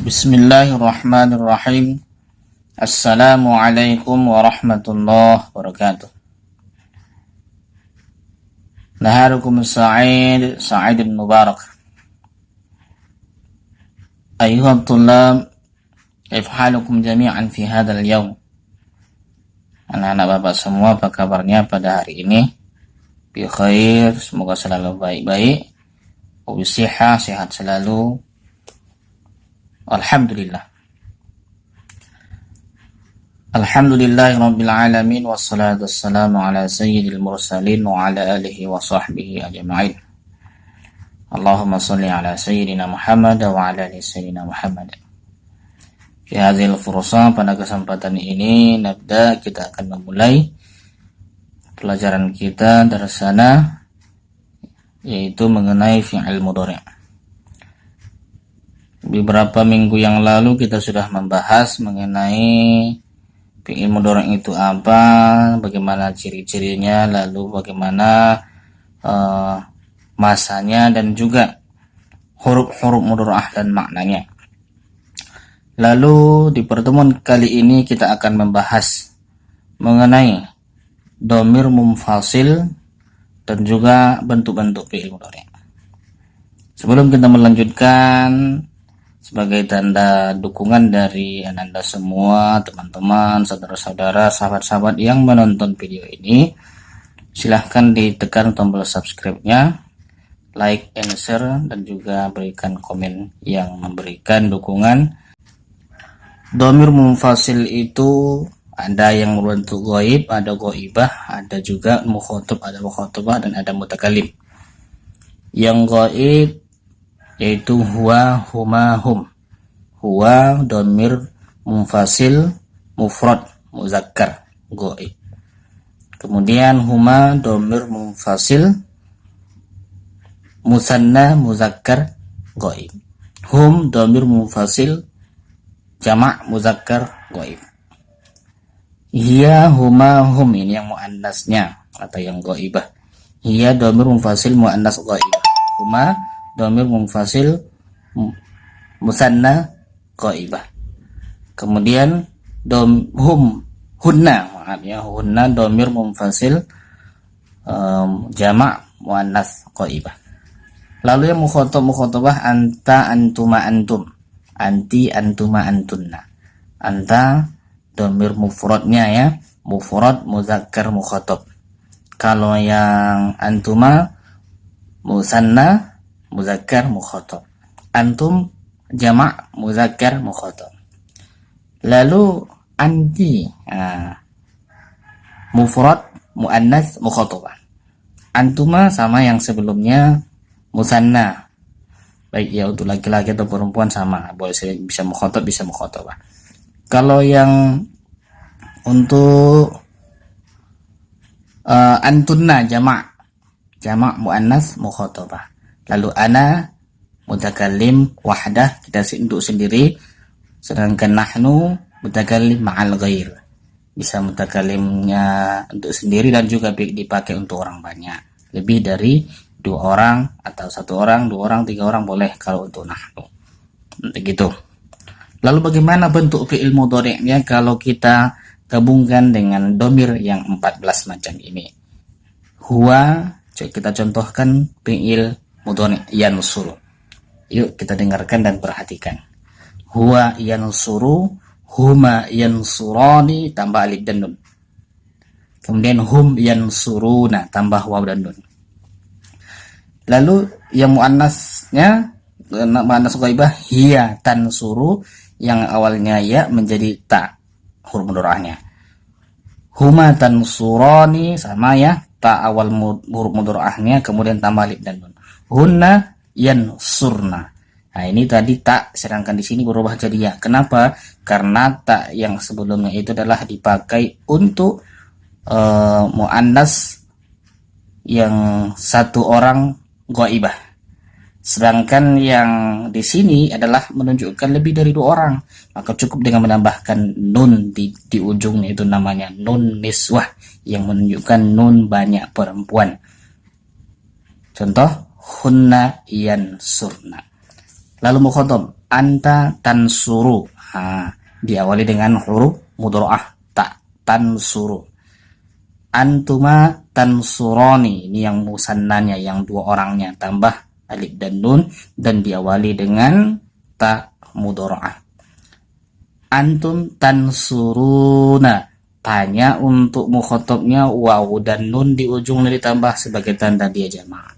Bismillahirrahmanirrahim. Assalamualaikum warahmatullahi wabarakatuh. Naharukum sa'id, sa'id mubarak. Ayuhal tullab, kaifa halukum jami'an fi hadzal yaum? Anak-anak Bapak semua, apa kabarnya pada hari ini? Bi khair, semoga selalu baik-baik. Wa bisihah, sehat selalu. Alhamdulillah. Alhamdulillahirabbil alamin wassalatu wassalamu ala sayyidil mursalin wa ala alihi wa sahbihi ajma'in. Allahumma shalli ala sayyidina Muhammad wa ala ali sayyidina Muhammad. Fi hadzal fursa, pada kesempatan ini kita akan memulai pelajaran kita dari sana, yaitu mengenai fi'il mudhari'. Beberapa minggu yang lalu kita sudah membahas mengenai fi'il mudhari' itu apa, bagaimana ciri-cirinya, lalu bagaimana masanya dan juga huruf-huruf mudhari'ah dan maknanya. Lalu di pertemuan kali ini kita akan membahas mengenai dhamir munfasil dan juga bentuk-bentuk fi'il mudhari'. Sebelum kita melanjutkan, sebagai tanda dukungan dari Anda semua, teman-teman, saudara-saudara, sahabat-sahabat yang menonton video ini, silahkan ditekan tombol subscribe-nya, like and share, dan juga berikan komen yang memberikan dukungan. Dhamir munfasil itu ada yang berbentuk ghaib, ada ghaibah, ada juga mukhatab, ada mukhatabah, dan ada mutakallim. Yang ghaib yaitu huwa, huma, hum. Huwa dhamir munfasil mufrad muzakkar ghaib. Kemudian huma dhamir munfasil musanna muzakkar ghaib. Hum dhamir munfasil jamak muzakkar ghaib. Hiya, huma, hum, ini yang muannasnya atau yang ghaibah. Hiya dhamir munfasil muannas ghaib. Huma dhamir munfasil musanna ghaibah. Kemudian hunna, maaf ya, hunna dhamir munfasil jamak muannas ghaibah. Lalu yang mukhatabah anta, antuma, antum. Anti, antuma, antunna. Anta dhamir mufradnya ya, mufrad muzakkar mukhatab. Kalau yang antuma musanna muzakkar mukhatab. Antum jamak muzakkar mukhatab. Lalu anti mufrad muannas mukhatabah. Antuma sama yang sebelumnya musanna. Baik ya, untuk laki-laki atau perempuan sama, boleh bisa mukhatab bisa mukhatabah. Kalau yang untuk antunna jamak muannas mukhatabah. Lalu ana mutakallim wahdah, kita untuk sendiri, sedangkan nahnu mutakallim ma'al ghair. Bisa mutakallimnya untuk sendiri dan juga dipakai untuk orang banyak. Lebih dari 2 orang atau 1 orang, 2 orang, 3 orang boleh kalau untuk nahnu. Begitu. Lalu bagaimana bentuk fi'il mudhari'nya kalau kita gabungkan dengan dhamir yang 14 macam ini? Huwa, kita contohkan fi'il mudhari' yansuru. Yuk kita dengarkan dan perhatikan. Huwa yansuru, huma yansurani, tambah alif dan nun. Kemudian hum yansuruna, tambah waw dan nun. Lalu yang muannasnya, muannas ghaibah, hiya tansuru, yang awalnya ya menjadi ta, huruf mudhari'nya. Huma tansurani, sama ya, ta awal huruf mudhari'nya, kemudian tambah alif dan nun. Hunna yansurna. Nah, ini tadi tak, sedangkan di sini berubah jadi ya. Kenapa? Karena tak yang sebelumnya itu adalah dipakai untuk muannas yang 1 orang ghaibah. Sedangkan yang di sini adalah menunjukkan lebih dari 2 orang. Maka cukup dengan menambahkan nun di ujungnya, itu namanya nun niswah, yang menunjukkan nun banyak perempuan. Contoh hunna yansurna. Lalu mukhatab anta tansuru. Diawali dengan huruf mudharaah ta, tansuru. Antuma tansuroni, ini yang musannanya, yang dua orangnya, tambah alif dan nun dan diawali dengan ta mudharaah. Antum tansuruna, tanya untuk mukhatabnya wawu dan nun di ujungnya ditambah sebagai tanda dia jamak.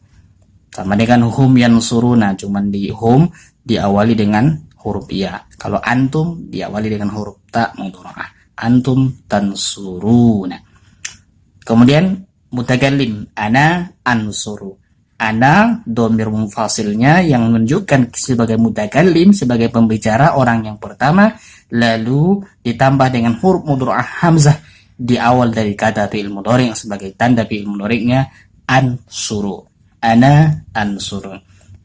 Sama dengan hum yansuruna, cuman di hum diawali dengan huruf ya. Kalau antum diawali dengan huruf ta mudharaah. Antum tansuruna. Kemudian mutakallim, ana ansuru. Ana domir munfasilnya yang menunjukkan sebagai mutakallim, sebagai pembicara orang yang pertama, lalu ditambah dengan huruf mudharaah hamzah di awal dari kata fi'il mudhari' sebagai tanda fi'il mudhari'nya ansuru. Ana ansuru.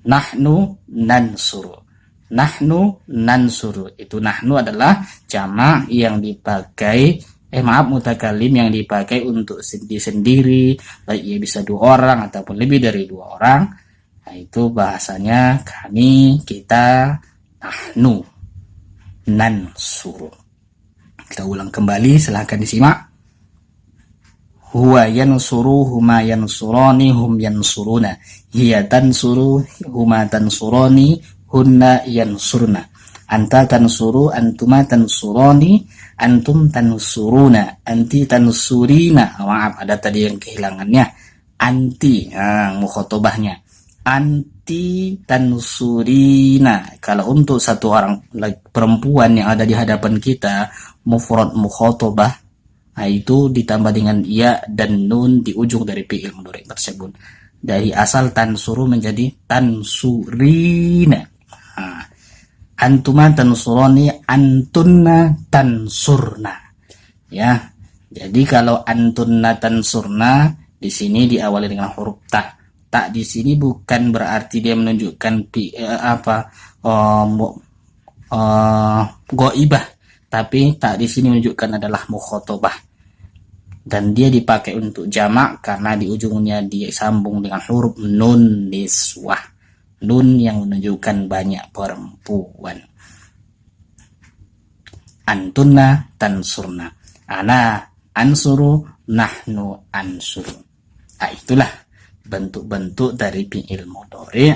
Nahnu nansuru. Nahnu nansuru. Itu nahnu adalah jamak yang dipakai mutakallim yang dipakai untuk sendiri, baik ia bisa dua orang ataupun lebih dari dua orang. Nah, itu bahasanya kami, kita, nahnu nansuru. Kita ulang kembali, silahkan disimak. Huwa yansuru, huma yansurani, hum yansuruna. Hiya tansuru, huma tansurani, hunna yansurna. Anta tansuru, antuma tansurani, antum tansuruna, anti tansurina. Maaf, ada tadi yang kehilangannya. Anti, mukhatabahnya. Anti tansurina. Kalau untuk satu orang perempuan yang ada di hadapan kita, mufrad mukhatabah, itu ditambah dengan ya dan nun di ujung dari fi'il mudhari' tersebut. Dari asal tansuru menjadi tansurina. Antuma tansuroni, antunna tansurna. Ya. Jadi kalau antunna tansurna di sini diawali dengan huruf ta. Ta di sini bukan berarti dia menunjukkan ghaibah, tapi ta di sini menunjukkan adalah mukhatabah. Dan dia dipakai untuk jamak karena di ujungnya disambung dengan huruf nun niswah. Nun yang menunjukkan banyak perempuan. Antunna tansurna. Ana ansuru, nahnu ansuru. Nah, itulah bentuk-bentuk dari fi'il mudhari'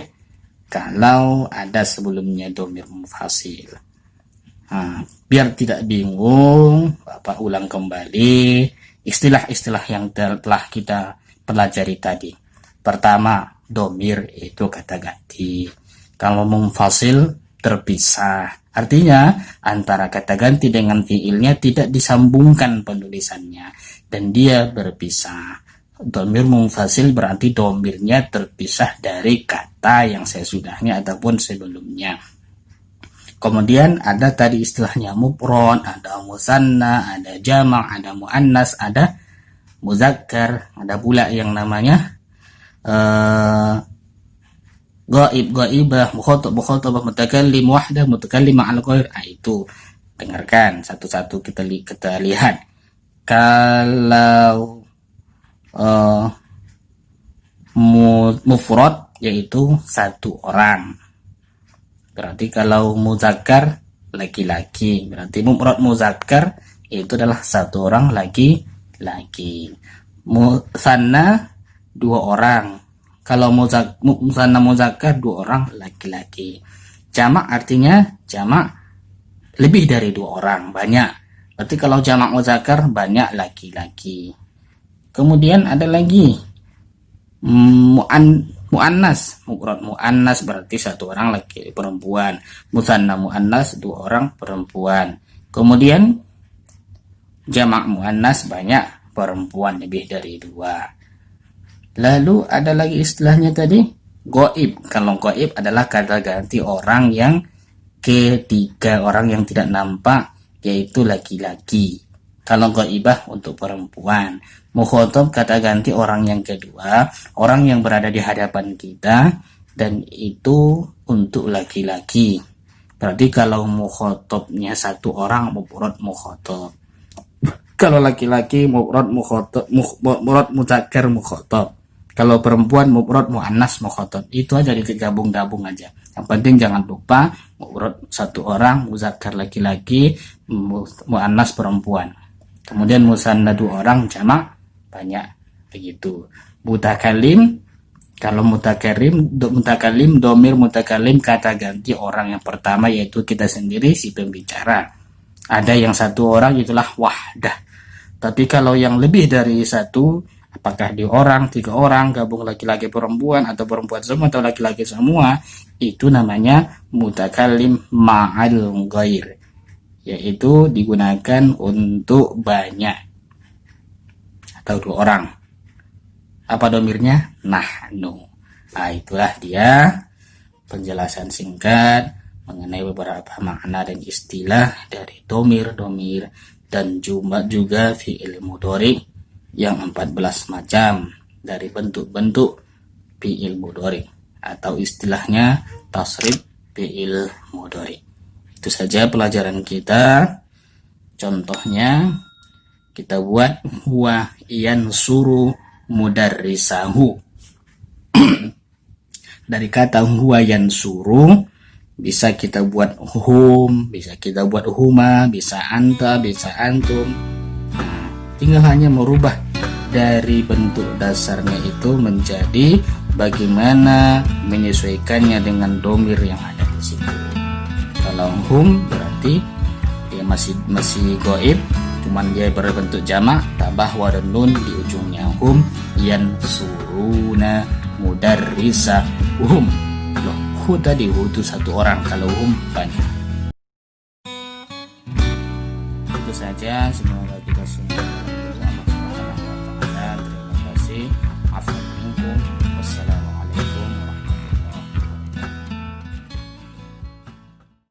kalau ada sebelumnya dhamir munfasil. Biar tidak bingung, Bapak ulang kembali istilah-istilah yang telah kita pelajari tadi. Pertama, domir itu kata ganti. Kalau munfasil terpisah, artinya antara kata ganti dengan fiilnya tidak disambungkan penulisannya dan dia berpisah. Domir munfasil berarti domirnya terpisah dari kata yang sesudahnya ataupun sebelumnya. Kemudian ada tadi istilahnya mufrad, ada musanna, ada jamak, ada muannas, ada muzakkar, ada pula yang namanya ghaib, ghaibah, mukhatabah, mutakallim wahdah, mutakallim ma'al ghair. Itu dengarkan satu-satu kita lihat. Kalau mufrad yaitu satu orang, berarti kalau muzakkar laki-laki, berarti mufrad muzakkar itu adalah satu orang laki-laki. Musanna dua orang. Kalau musanna muzakkar dua orang laki-laki. Jamak artinya jamak lebih dari dua orang, banyak. Berarti kalau jamak muzakkar banyak laki-laki. Kemudian ada lagi muannas, mufrad muannas berarti satu orang laki perempuan. Musanna muannas dua orang perempuan. Kemudian jamak muannas banyak perempuan, lebih dari dua. Lalu ada lagi istilahnya tadi ghaib. Kalau ghaib adalah kata ganti orang yang ketiga, orang yang tidak nampak, yaitu laki-laki. Kalau ghaibah untuk perempuan. Mukhatab kata ganti orang yang kedua, orang yang berada di hadapan kita, dan itu untuk laki-laki. Berarti kalau mukhatabnya satu orang, mufrad mukhatab. Kalau laki-laki mufrad mukhatab, mufrad muzakkar mukhatab. Kalau perempuan mufrad, muannas, mukhatab. Itu aja digabung-gabung aja. Yang penting jangan lupa mufrad satu orang, muzakkar laki-laki, muannas perempuan. Kemudian musanna dua orang, jamak banyak. Begitu. Mutakalim, kalau mutakalim, domir mutakalim, kata ganti orang yang pertama yaitu kita sendiri, si pembicara. Ada yang satu orang, itulah wahdah. Tapi kalau yang lebih dari satu, apakah di orang, 3 orang, gabung laki-laki perempuan, atau perempuan semua, atau laki-laki semua, itu namanya mutakalim ma'al ghair, yaitu digunakan untuk banyak atau 2 orang. Apa domirnya? Nahnu. Nah, itulah dia penjelasan singkat mengenai beberapa makna dan istilah dari domir dan juga fi'il mudhari yang 14 macam dari bentuk-bentuk fi'il mudhari atau istilahnya tasrif fi'il mudhari. Itu saja pelajaran kita. Contohnya kita buat huwa yansuru mudarrisahu. Dari kata huwa yansuru bisa kita buat hum, bisa kita buat huma, bisa anta, bisa antum. Nah, tinggal hanya merubah dari bentuk dasarnya itu menjadi bagaimana menyesuaikannya dengan domir yang ada di situ. Kalau hum berarti dia masih goib, cuman dia berbentuk jamak, tambah waw dan nun di ujungnya. Hum yansuruna mudarrisahum. Loh, hu tadi hu itu satu orang, kalau hum banyak.